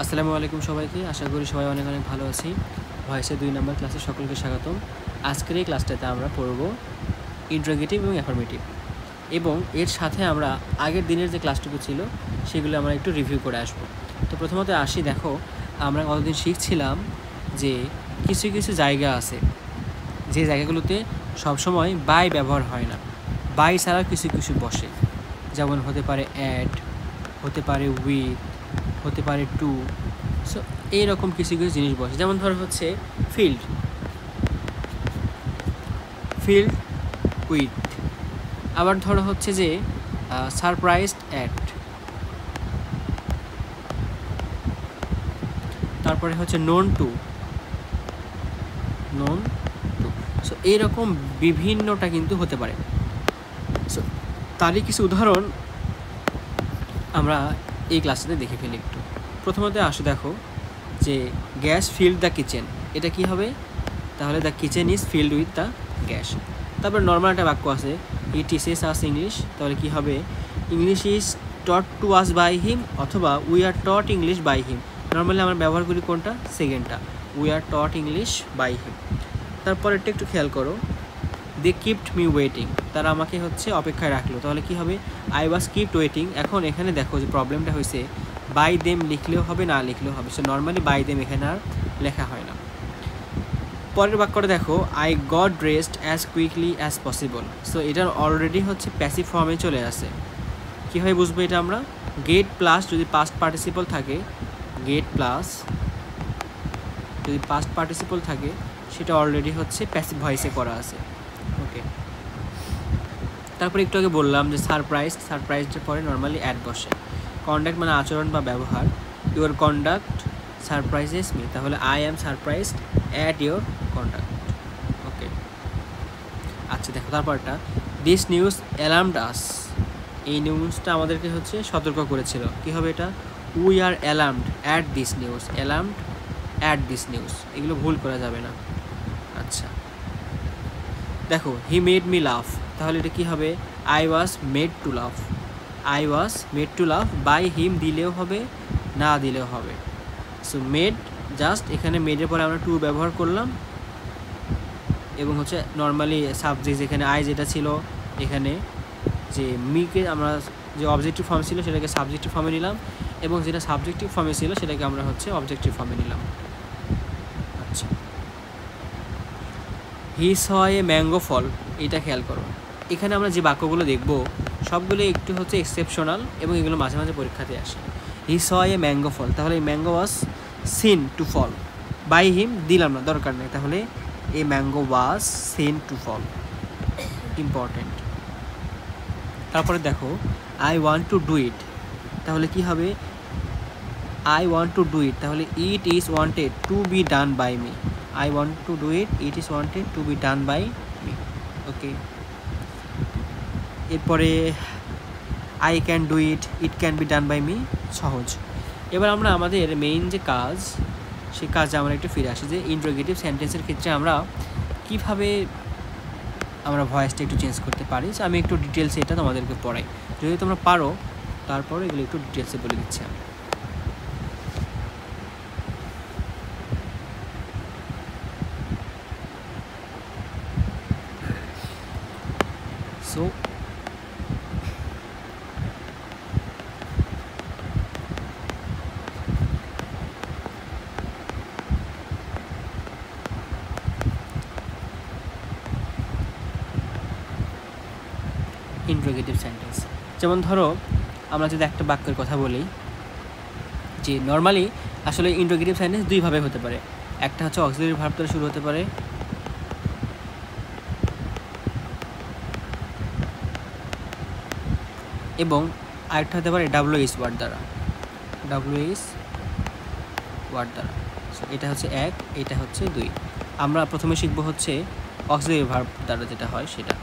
আসসালামু আলাইকুম সবাইকে। আশা করি সবাই অনেক অনেক ভালো আছি। ভয়েসের 2 নম্বর ক্লাসে সকলকে স্বাগতম। আজকের এই ক্লাসটাতে আমরা পড়ব ইন্টারোগেটিভ এবং অ্যাফার্মেটিভ, এবং এর সাথে আমরা আগের দিনের যে ক্লাসটুকু ছিল সেগুলো আমরা একটু রিভিউ করে আসব। তো প্রথমত আসি, দেখো আমরা কতদিন শিখছিলাম যে কিছু কিছু জায়গা আছে যে জায়গাগুলোতে সবসময় বাই ব্যবহার হয় না, বাই ছাড়া কিছু কিছু বসে। যেমন হতে পারে অ্যাড, হতে পারে উইথ, হতে পারে টু। সো এইরকম কিছু কিছু জিনিস বসে। যেমন ধরো হচ্ছে ফিল্ড, ফিল্ড উইথ। আবার ধরো হচ্ছে যে সারপ্রাইজড অ্যাট, তারপরে হচ্ছে known to, known to. So এইরকম বিভিন্নটা কিন্তু হতে পারে। সো তারই কিছু উদাহরণ আমরা এই ক্লাসটাতে দেখে ফেলি একটু। প্রথমত আসো, দেখো যে গ্যাস ফিল্ড দ্য কিচেন, এটা কি হবে? তাহলে the kitchen is filled with the gas. তারপর নর্মাল একটা বাক্য আছে, হি টিচেস আস ইংলিশ, তাহলে কি হবে? English is taught to us by him, অথবা we are taught English by him. Normally আমরা ব্যবহার করি কোনটা? সেকেন্ডটা, we are taught English by him. তারপরেরটা একটু খেয়াল করো, দে কিপড মি ওয়েটিং, তারা আমাকে হচ্ছে অপেক্ষায় রাখলো, তাহলে কি হবে? I was kept waiting. এখন এখানে দেখো যে প্রবলেমটা হয়েছে, বাই দেম লিখলেও হবে, না লিখলেও হবে। সো নর্মালি বাই দেম এখানে আর লেখা হয় না। পরের বাক্যটা দেখো, I got dressed as quickly as possible. So এটার অলরেডি হচ্ছে প্যাসিভ ফর্মে চলে আসে। কীভাবে বুঝবো এটা আমরা? গেট প্লাস যদি পাস্ট পার্টিসিপল থাকে, গেট প্লাস যদি পাস্ট পার্টিসিপল থাকে, সেটা অলরেডি হচ্ছে প্যাসিভ ভয়েসে করা আছে। ওকে, তারপরে একটু আগে বললাম যে সারপ্রাইজের পরে নর্মালি অ্যাড বসে। কন্ডাক্ট মানে আচরণ বা ব্যবহার, ইউর কন্ডাক্ট সারপ্রাইজেস মি, তাহলে I am surprised at your conduct. Okay, আচ্ছা দেখো তারপরটা, দিস নিউজ অ্যালার্মড আস, এই নিউজটা আমাদেরকে হচ্ছে সতর্ক করেছিল। কী হবে এটা? We are alarmed at this news, alarmed at this news, এগুলো ভুল করা যাবে না। আচ্ছা দেখো, হি মেড মি লাফ, তাহলে এটা কী হবে? আই ওয়াজ মেড টু লাফ, আই ওয়াজ মেড টু লাফ বাই হিম দিলেও হবে, না দিলেও হবে। সো মেড, জাস্ট এখানে মেডের পরে আমরা টু ব্যবহার করলাম, এবং হচ্ছে নর্মালি সাবজেক্ট যেখানে আই যেটা ছিল, এখানে যে মিকে আমরা যে অবজেক্টিভ ফর্ম ছিল সেটাকে সাবজেক্টিভ ফর্মে নিলাম, এবং যেটা সাবজেক্টিভ ফর্মে ছিল সেটাকে আমরা হচ্ছে অবজেক্টিভ ফর্মে নিলাম। আচ্ছা, হি স এ ম্যাঙ্গো ফল, এটা খেয়াল করো। এখানে আমরা যে বাক্যগুলো দেখব সবগুলো একটু হচ্ছে এক্সেপশনাল, এবং এগুলো মাঝে মাঝে পরীক্ষাতে আসে। হি স এ ম্যাঙ্গো ফল, তাহলে এই mango was seen to fall by him, দিলাম না, দরকার নেই। তাহলে a mango was seen to fall, important. তারপরে দেখো, I want to do it, তাহলে কি হবে? I want to do it, তাহলে it is wanted to be done by me, I want to do it, it is wanted to be done by me. Okay, এরপরে I can do it, it can be done by me, সহজ। এবার আমরা আমাদের main যে কাজ, সেই কাজে আমরা একটু ফিরে আসি, যে ইন্টারোগেটিভ সেন্টেন্সের ক্ষেত্রে আমরা কীভাবে আমরা ভয়েসটা একটু চেঞ্জ করতে পারি। সো আমি একটু ডিটেলসে এটা তোমাদেরকে পড়াই, যদি তোমরা পারো তারপর এগুলো একটু ডিটেলসে বলে দিচ্ছি আমি। সো ইন্টারোগেটিভ সেন্টেন্স, যেমন ধরো আমরা যদি একটা বাক্যের কথা বলি, যে নর্মালি আসলে ইন্টারোগেটিভ সেন্টেন্স দুইভাবে হতে পারে। একটা হচ্ছে অক্সিলারি ভার্ব দ্বারা শুরু হতে পারে, এবং আরেকটা হতে পারে ডাব্লিউএস ওয়ার্ড দ্বারা, ডাব্লিউএস ওয়ার্ড দ্বারা। এটা হচ্ছে এক, এটা হচ্ছে দুই। আমরা প্রথমে শিখবো হচ্ছে অক্সিলারি ভার্ব দ্বারা যেটা হয় সেটা।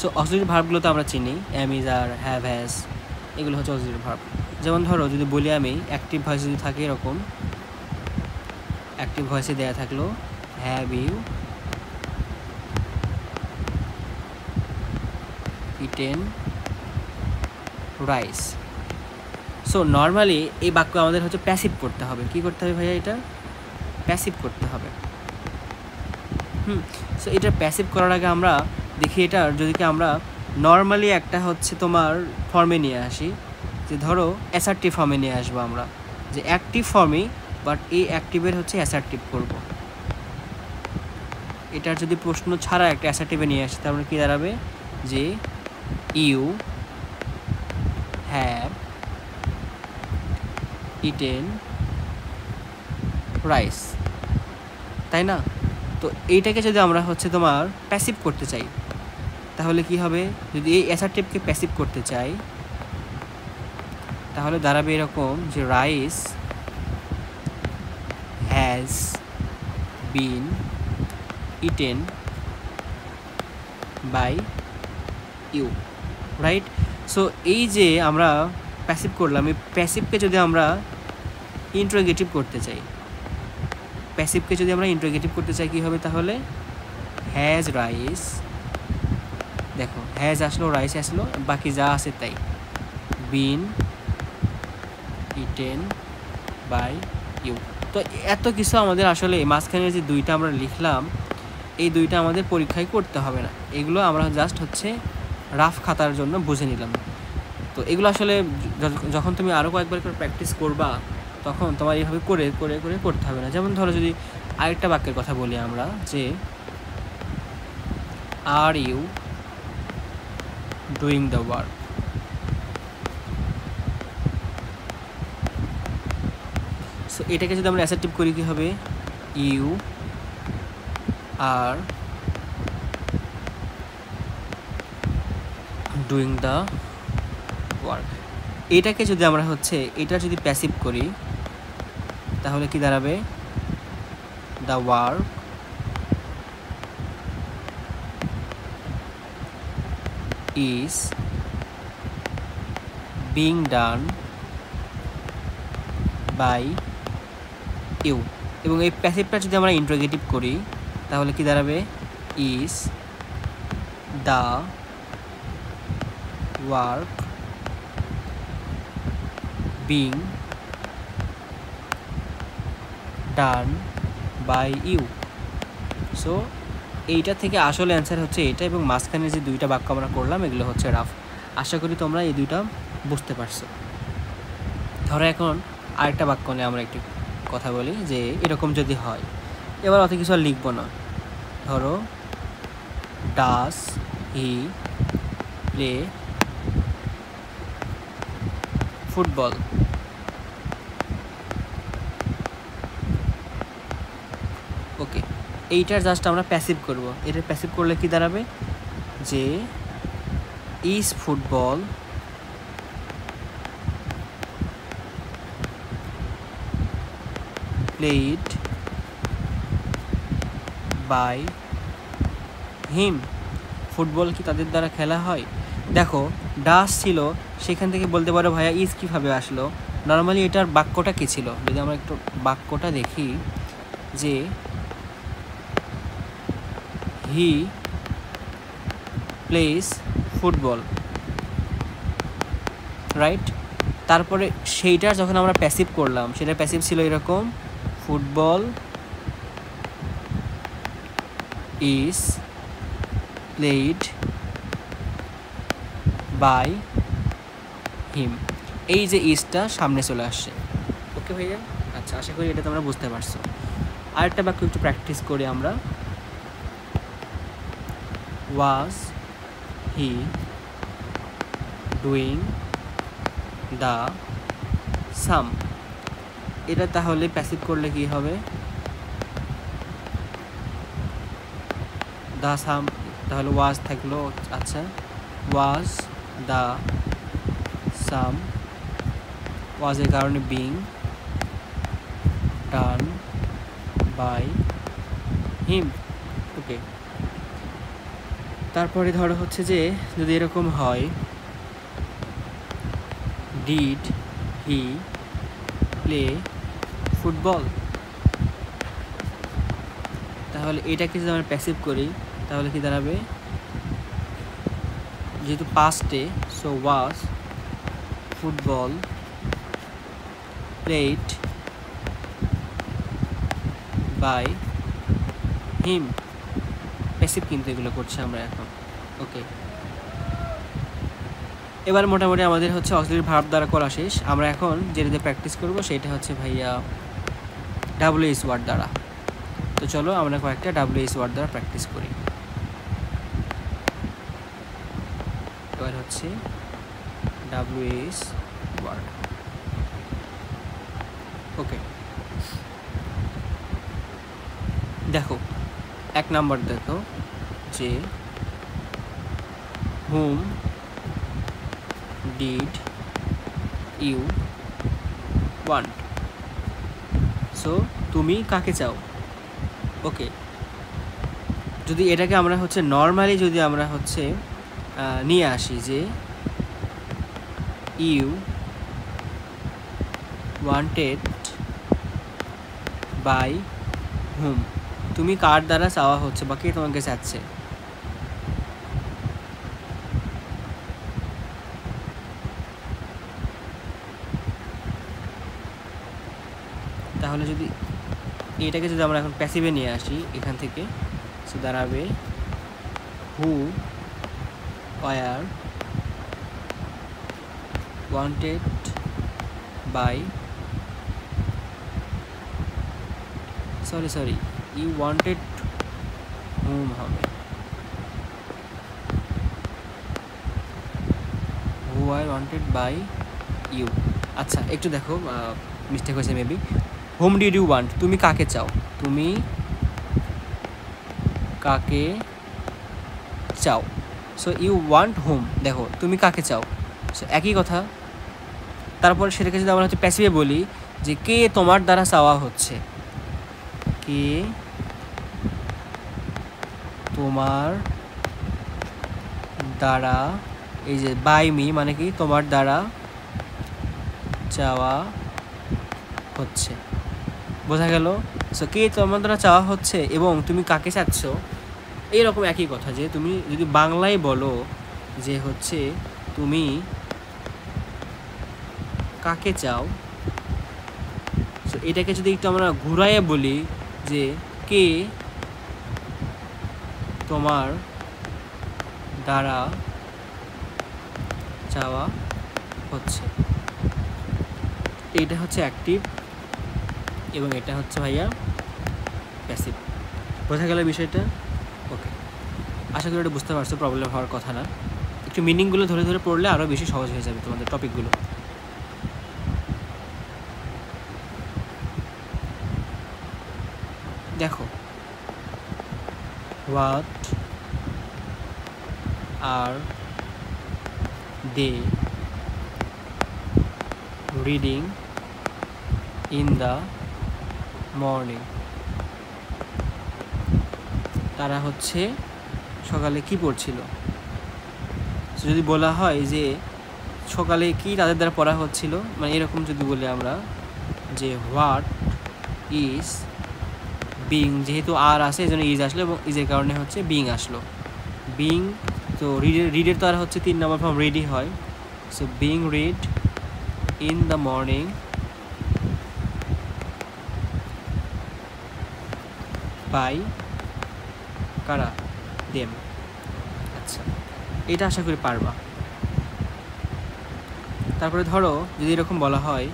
সো অক্সিলারি ভার্বগুলো তো আমরা চিনি, am, is, are, have, has, এগুলো হচ্ছে অক্সিলারি ভার্ব। যেমন ধরো যদি বলি আমি অ্যাক্টিভ ভয়েস যদি থাকে এরকম, অ্যাক্টিভ ভয়েসে দেওয়া থাকলো have you eaten rice. So normally এই বাক্য আমাদের হচ্ছে প্যাসিভ করতে হবে। কি করতে হবে ভাইয়া? এটা প্যাসিভ করতে হবে। সো এটা প্যাসিভ করার আগে আমরা দেখি এটা যদি কি আমরা নর্মালি একটা হচ্ছে তোমার ফর্মে নিয়ে আসি, যে ধরো অ্যাসার্টিভ ফর্মে নিয়ে আসবো আমরা, যে অ্যাক্টিভ ফর্মই, বাট এই অ্যাক্টিভের হচ্ছে অ্যাসার্টিভ করব। এটার যদি প্রশ্ন ছাড়া একটা অ্যাসার্টিভে নিয়ে আসি, তারপরে কি দাঁড়াবে? যে ইউ হ্যাভ ইটেন রাইস, তাই না? তো এইটাকে যদি আমরা হচ্ছে তোমার প্যাসিভ করতে চাই, তাহলে কি হবে? যদি এই অ্যাসার্টিভকে প্যাসিভ করতে চাই, তাহলে দাঁড়াবে এরকম যে rice has been eaten by you, right? So এই যে আমরা প্যাসিভ করলাম, এই প্যাসিভকে যদি আমরা ইন্টারোগেটিভ করতে চাই, প্যাসিভকে যদি আমরা ইন্টারোগেটিভ করতে চাই কী হবে তাহলে? হ্যাজ রাইস, দেখো হ্যাজ আসলো, রাইস আসলো, বাকি যা আছে তাই, বিন ইটেন বাই ইউ। তো এত কিছু আমাদের আসলে মাঝখানে যে দুইটা আমরা লিখলাম, এই দুইটা আমাদের পরীক্ষায় করতে হবে না, এগুলো আমরা জাস্ট হচ্ছে রাফ খাতার জন্য বুঝে নিলাম। তো এগুলো আসলে যখন তুমি আরও কয়েকবার করে প্র্যাকটিস করবা, তখন তোমার এইভাবে করে করে করে করতে হবে না। যেমন ধরো যদি আরেকটা বাক্যের কথা বলি আমরা, যে are you doing the work, so এটাকে যদি আমরা অ্যাসার্টিভ করি কী হবে? You are doing the work. এটাকে যদি আমরা হচ্ছে এটা যদি প্যাসিভ করি, তাহলে কি দাঁড়াবে? The work is being done by you. এবং এই প্যাসিভটা যদি আমরা ইন্টারোগেটিভ করি, তাহলে কি দাঁড়াবে? Is the work being done by you. So এইটা থেকে আসলে অ্যান্সার হচ্ছে এটা, এবং মাঝখানে যে দুইটা বাক্য আমরা করলাম এগুলো হচ্ছে রাফ। আশা করি তোমরা এই দুইটা বুঝতে পারছো। ধরো এখন আরেকটা বাক্য নিয়ে আমরা একটু কথা বলি, যে এরকম যদি হয়, এবার অত কিছু আর লিখবো না। ধরো ডাস হি প্লে ফুটবল, ওকে, এইটার জাস্ট আমরা প্যাসিভ করব। এটা প্যাসিভ করলে কি দাঁড়াবে? যে is football played by him, football কি তাদের দ্বারা খেলা হয়? দেখো ডাস ছিল, সেখান থেকে বলতে পারো ভাইয়া ইজ কীভাবে আসলো? নর্মালি এটার বাক্যটা কী ছিল? যদি আমরা একটু বাক্যটা দেখি, যে হি প্লেস ফুটবল, রাইট? তারপরে সেইটার যখন আমরা প্যাসিভ করলাম, সেটা প্যাসিভ ছিল এরকম, football is played by him. এই যে ইজটা সামনে চলে আসছে। ওকে ভাইয়া, আচ্ছা, আশা করি এটা তোমরা বুঝতে পারছো। আরেকটা বাক্য একটু প্র্যাকটিস করি আমরা। ওয়াজ হি ডুইং দ্য সাম, এটা তাহলে প্যাসিভ করলে কি হবে? দ্য সাম, তাহলে ওয়াজ থাকলো, আচ্ছা, ওয়াজ দ্য সাম, ওয়াজের কারণে বিং ডান বাই হিম, ওকে। তারপরে ধরো হচ্ছে যে যদি এরকম হয়, ডিড হি প্লে ফুটবল, তাহলে এটাকে যদি আমরা প্যাসিভ করি, তাহলে কি দাঁড়াবে? যেহেতু পাস্টে, so was football played by him. Passive কিন্তু এগুলো করছে আমরা এখন। ওকে, এবার মোটামুটি আমাদের হচ্ছে অক্সিলারি ভার্ব দ্বারা করা শেষ। আমরা এখন যেটাতে প্র্যাকটিস করব সেটা হচ্ছে ভাইয়া ডাব্লিউএস ওয়ার্ড দ্বারা। তো চলো আমরা কয়েকটা ডাব্লিউএস ওয়ার্ড দ্বারা প্র্যাকটিস করি। এবার হচ্ছে ডাব্লিউএস ওয়ার্ড। ওকে, দেখো 1 নাম্বার দেখো যে whom did you want? So তুমি কাকে চাও। ওকে, যদি এটাকে আমরা হচ্ছে নর্মালি যদি আমরা হচ্ছে নিয়ে আসি যে ইউ ওয়ান্টেড বাই হুম, তুমি কার দ্বারা চাওয়া হচ্ছে বা কে তোমাকে চাচ্ছে। তাহলে যদি এটাকে যদি আমরা এখন প্যাসিভে নিয়ে আসি এখান থেকে, সো দাঁড়াবে who were wanted by, sorry you wanted whom হবে, who are wanted by you. আচ্ছা একটু দেখো মিস্টেক হয়েছে maybe. Whom did you want, তুমি কাকে চাও, তুমি কাকে চাও। সো ইউ ওয়ান্ট হোম, দেখো তুমি কাকে চাও, সো একই কথা। তারপর সেটাকে যদি আমরা হচ্ছে প্যাসিভে বলি যে কে তোমার দ্বারা চাওয়া হচ্ছে, কে তোমার দ্বারা, এই যে বাই মি মানে কি তোমার দ্বারা চাওয়া হচ্ছে, বোঝা গেল। সো কে তোমার দ্বারা চাওয়া হচ্ছে এবং তুমি কাকে চাচ্ছ, এইরকম একই কথা। যে তুমি যদি বাংলায় বলো যে হচ্ছে তুমি কাকে চাও, সো এটাকে যদি একটু আমরা ঘুরাইয়ে বলি যে কে তোমার দ্বারা চাওয়া হচ্ছে, এইটা হচ্ছে অ্যাক্টিভ এবং এটা হচ্ছে ভাইয়া প্যাসিভ। বোঝা গেল বিষয়টা? ওকে, আশা করি এটা বুঝতে পারছো, প্রবলেম হওয়ার কথা না। একটু মিনিংগুলো ধরে ধরে পড়লে আরও বেশি সহজ হয়ে যাবে তোমাদের টপিকগুলো। দেখো, what are they reading in the morning, তারা হচ্ছে সকালে কি পড়ছিল। যদি বলা হয় যে সকালে কি তাদের দ্বারা পড়া হচ্ছিল, মানে এরকম যদি বলি আমরা যে হোয়াট ইজ বিং, যেহেতু আর আসে এই জন্য ইজ আসলো এবং ইজের কারণে হচ্ছে বিং আসলো। বিং, তো রিডের তো আর হচ্ছে 3 নম্বর ফর্ম রেডি হয়। So being read in the morning by কারা, দেম। আচ্ছা, এটা আশা করি পারবা। তারপরে ধরো যদি এরকম বলা হয়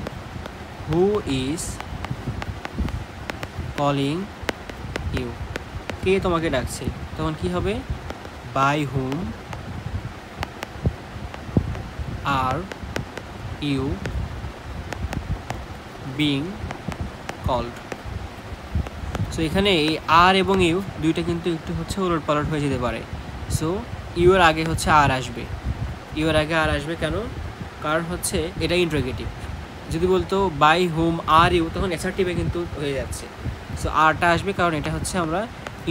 হু ইজ কলিং ইউ, কে তোমাকে ডাকছে, তখন কি হবে by whom are you being called. So এখানে এই আর এবং ইউ দুইটা কিন্তু একটু হচ্ছে ওলট পালট হয়ে যেতে পারে। সো ইউ এর আগে হচ্ছে আর আসবে, ইউ এর আগে আর আসবে কেন, কারণ হচ্ছে এটা ইন্টারোগেটিভ। যদি বলতো বাই হুম আর ইউ, তখন অ্যাসার্টিভে কিন্তু হয়ে যাচ্ছে। সো আরটা আসবে কারণ এটা হচ্ছে আমরা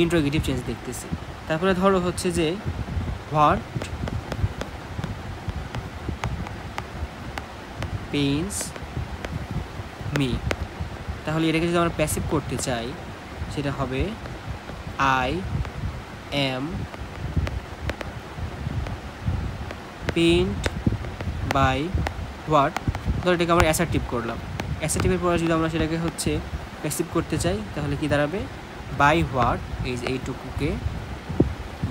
ইন্টারোগেটিভ চেঞ্জ দেখতেছি। তারপরে ধরো হচ্ছে যে হোয়াট পেইন্স মি, তাহলে এটাকে যদি আমরা প্যাসিভ করতে চাই সেটা হবে I am paint by what, ধরো এটাকে আমরা অ্যাসার্টিভ করলাম। অ্যাসার্টিভের পরে যদি আমরা সেটাকে হচ্ছে প্যাসিভ করতে চাই তাহলে কি দাঁড়াবে, বাই হোয়াট, এই যে এইটুকুকে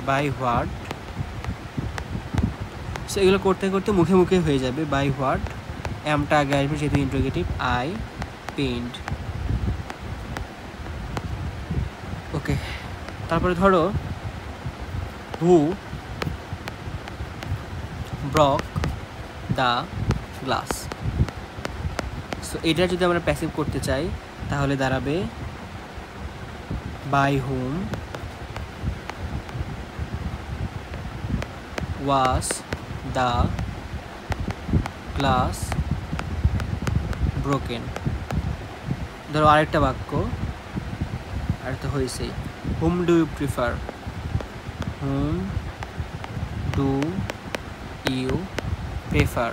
বাই হোয়াট। সো এগুলো করতে করতে মুখে মুখে হয়ে যাবে, বাই হোয়াট, এমটা আগে আসবে যেহেতু ইন্টারোগেটিভ, আই পেইন্ট। ওকে, তারপরে ধরো who broke the glass. So এটা যদি আমরা প্যাসিভ করতে চাই তাহলে দাঁড়াবে by whom was the glass broken. ধরো আরেকটা বাক্য, আর তো হয়েছে, whom do you prefer, whom do you prefer.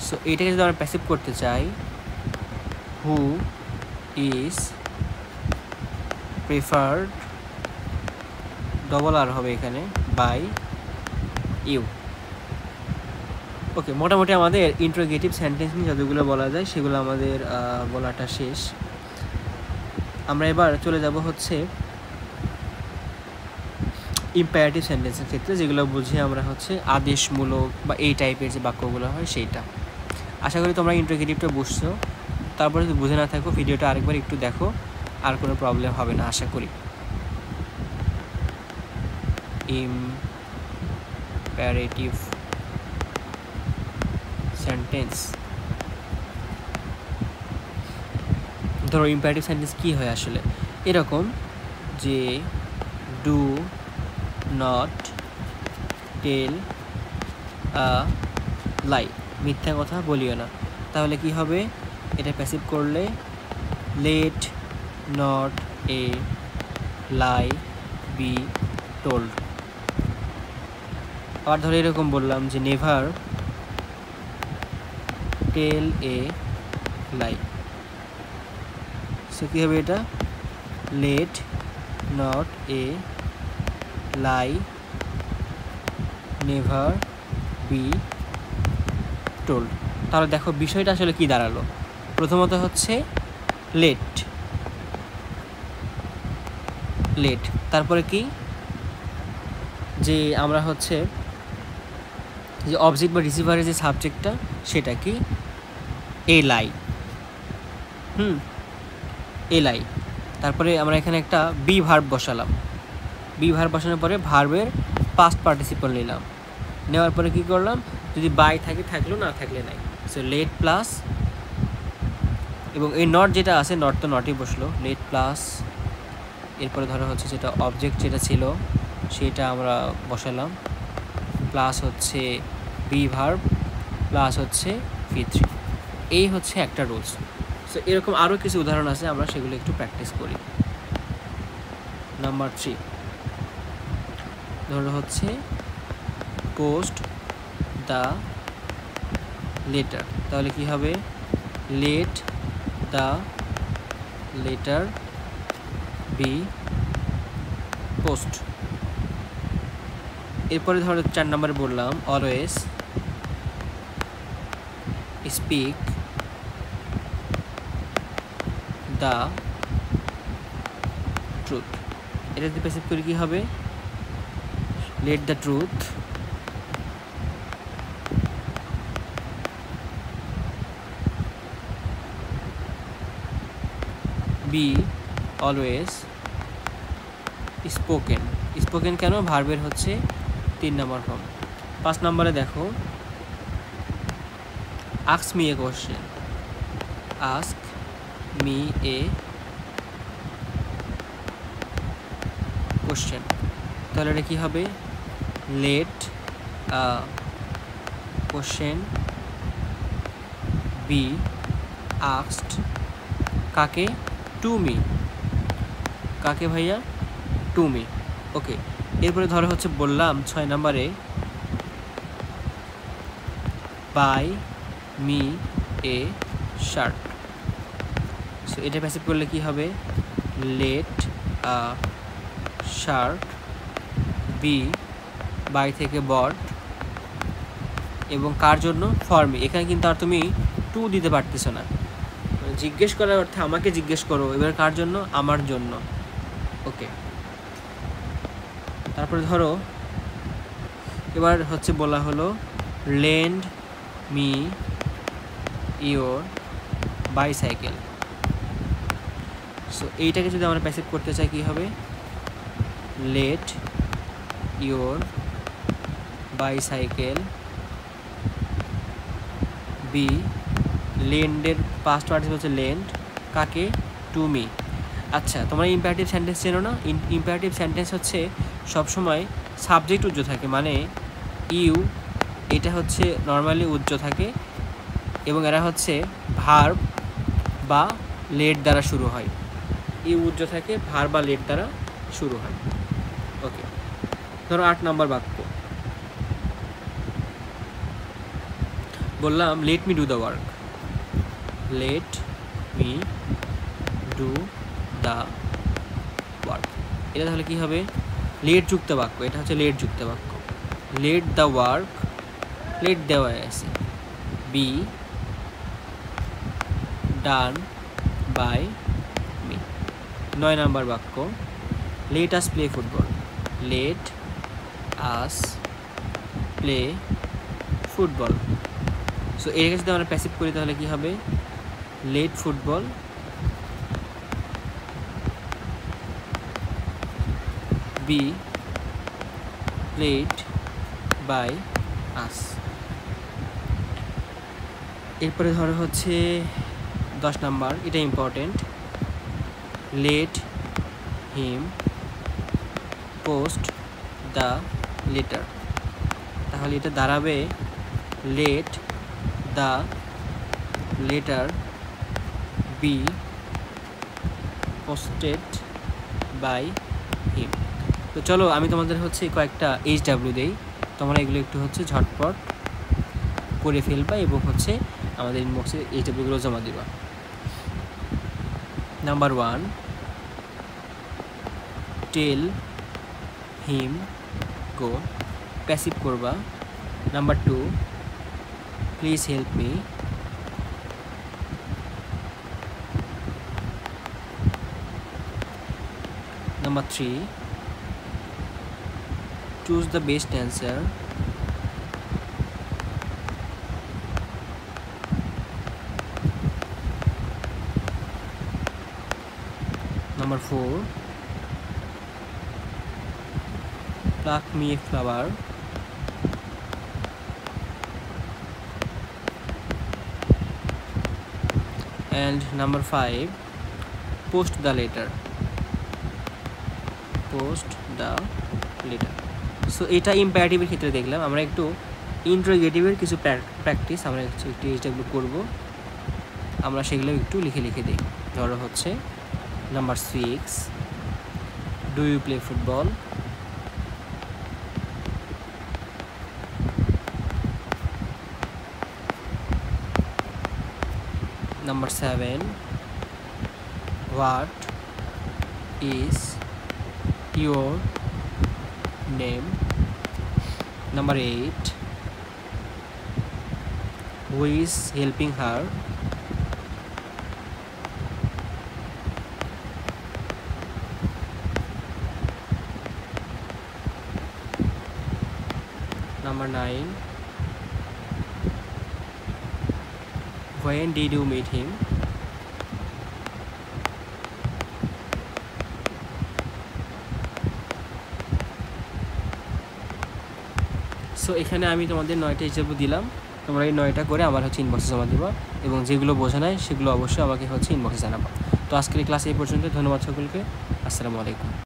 So এটাকে যদি আমরা প্যাসিভ করতে চাই, who is preferred, double R হবে এখানে, বাই ইউ। ওকে, মোটামুটি আমাদের ইন্টারোগেটিভ সেন্টেন্স নিয়ে যতগুলো বলা যায় সেগুলো আমাদের বলাটা শেষ। আমরা এবার চলে যাব হচ্ছে ইম্পারেটিভ সেন্টেন্সের ক্ষেত্রে, যেগুলো বুঝে আমরা হচ্ছে আদেশমূলক বা এই টাইপের যে বাক্যগুলো হয় সেইটা। আশা করি তোমরা ইন্টারোগেটিভটা বুঝছো। তারপরে যদি বুঝে না থাকো ভিডিওটা আরেকবার একটু দেখো, আর কোনো প্রবলেম হবে না আশা করি। ইম্পারেটিভ সেন্টেন্স, ধরো ইম্পারেটিভ সেন্টেন্স কী হয় আসলে, এরকম যে ডু নট টেল আ লাই, মিথ্যা কথা বলিও না। তাহলে কি হবে, এটা প্যাসিভ করলে let not a lie be told. আবার ধরো এরকম বললাম যে নেভার টেল এ লাই। সো কী হবে, এটা let not a lie never be told. তাহলে দেখো বিষয়টা আসলে কি দাঁড়ালো, প্রথমত হচ্ছে লেট, লেট, তারপরে কি যে আমরা হচ্ছে যে অবজেক্ট বা রিসিভারের যে সাবজেক্টটা সেটা কি, এ লাই, এ লাই। তারপরে আমরা এখানে একটা বি ভার্ব বসালাম, বি ভার্ব বসানোর পরে ভার্বের পাস্ট পার্টিসিপল নিলাম, নেওয়ার পরে কি করলাম, যদি বাই থাকে থাকলো, না থাকলে নাই। সো লেট প্লাস, এবং এই নট যেটা আছে, নট তো নটই বসলো, লেট প্লাস, এরপরে ধরো হচ্ছে যেটা অবজেক্ট যেটা ছিল সেটা আমরা বসালাম, প্লাস হচ্ছে বি ভার্ব, প্লাস হচ্ছে V3। এই হচ্ছে একটা রুলস। সো এরকম আরও কিছু উদাহরণ আছে, আমরা সেগুলো একটু প্র্যাকটিস করি। নাম্বার 3, ধরো হচ্ছে পোস্ট দ্য লেটার। তাহলে কি হবে, let the letter be post. এরপরে ধরো 4 নম্বরে বললাম অলওয়েজ স্পিক দ্য ট্রুথ। এটা যদি প্যাসিভ করি কি হবে, let the truth B always spoken. Spoken কেন, ভার্বের হচ্ছে 3 নম্বর ফর্ম। 5 নম্বরে দেখো ask me a question, ask me a question. তাহলে এটা কী হবে, লেট কোশ্চেন বি আস্কড, কাকে, টু মি, কাকে ভাইয়া, টু মি। ওকে, এরপরে ধরো হচ্ছে বললাম 6 নম্বরে by me a shirt. So এটা প্যাসিভ করলে কি হবে, লেট শার্ট বি, বাই থেকে বট, এবং কার জন্য, ফর মি। এখানে কিন্তু আর তুমি টু দিতে পারতেছো না, জিজ্ঞেস করার অর্থে আমাকে জিজ্ঞেস করো, এবার কার জন্য, আমার জন্য। ওকে, তারপরে ধরো এবার হচ্ছে বলা হলো lend me your bicycle. So এইটাকে যদি আমরা প্যাসিভ করতে চাই কী হবে, লেট ইওর বাইসাইকেল বি, লেন্ডের পাস্ট পার্টিসিপল হচ্ছে লেন্ড, কাকে, টু মি। আচ্ছা, তোমরা ইম্পারেটিভ সেন্টেন্স চেনো না? ইম্পারেটিভ সেন্টেন্স হচ্ছে সবসময় সাবজেক্ট উজ্জ্ব থাকে, মানে ইউ এটা হচ্ছে নর্মালি উজ্জ্ব থাকে এবং এরা হচ্ছে ভার্ব বা লেট দ্বারা শুরু হয়। ইউ উজ্জ্ব থাকে, ভার্ব বা লেট দ্বারা শুরু হয়। ওকে, ধরো 8 নম্বর বাক্য বললাম let me do the work. Let me do the work, এটা তাহলে কী হবে, লেট যুক্ত বাক্য। এটা হচ্ছে লেট যুক্ত বাক্য। লেট দ্য ওয়ার্ক, লেট দেওয়া আছে, বি ডান বাই মি। 9 নম্বর বাক্য let us play football. Let us play football. So এটাকে যদি আমরা প্যাসিভ করি তাহলে কী হবে, let football be played by us. এরপরে ধরো হচ্ছে 10 নাম্বার, এটা important, let him post the letter. তাহলে এটা দাঁড়াবে let the letter be posted by him. তো চলো আমি তোমাদের হচ্ছে কয়েকটা HW দেই, তোমরা এগুলো একটু হচ্ছে ঝটপট করে ফেলবা এবং হচ্ছে আমাদের ইনবক্সে HWগুলো জমা দিবা। নাম্বার 1, টেল হিম গো, প্যাসিভ করবা। Number 2, please help me. Number 3, choose the best answer. Number 4, pluck me a flower. And number 5, post the letter. Post the letter. So এটা ইম্পারেটিভের ক্ষেত্রে দেখলাম। আমরা একটু ইন্টারোগেটিভের কিছু প্র্যাকটিস আমরা একটু HW করব, আমরা সেগুলো একটু লিখে লিখে দিই। ধরো হচ্ছে number 6, do you play football. Number 7, what is your name. Number 8, who is helping her. Number 9, when did you meet him. So এখানে আমি তোমাদের 9টা HW দিলাম, তোমরা এই 9টা করে আমার হচ্ছে ইনবক্সে জমা দেবা এবং যেগুলো বোঝা নাই সেগুলো অবশ্যই আমাকে হচ্ছে ইনবক্সে জানাবা। তো আজকের এই ক্লাস এই পর্যন্ত, ধন্যবাদ সকলকে, আসসালামু আলাইকুম।